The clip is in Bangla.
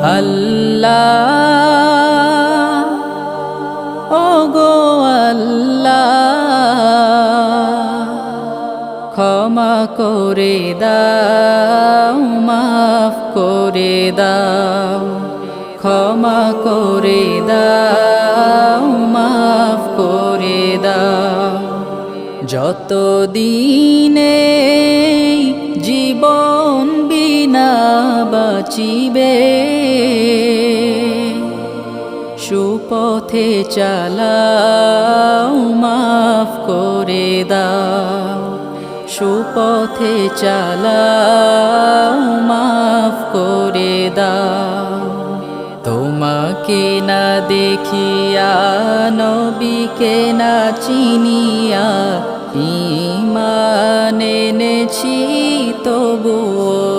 আল্লাহ ওগো আল্লাহ ক্ষমা করে দাও মাফ করে দাও ক্ষমা করে দাও মাফ করে দাও যত দিনে জীবন বিনা বাঁচিবে সুপথে চালাও মাফ করে দাও সুপথে চালাও মাফ করে দাও তোমাকে না দেখিয়া নবীকে না চিনিয়া ঈমান এনেছি তবুও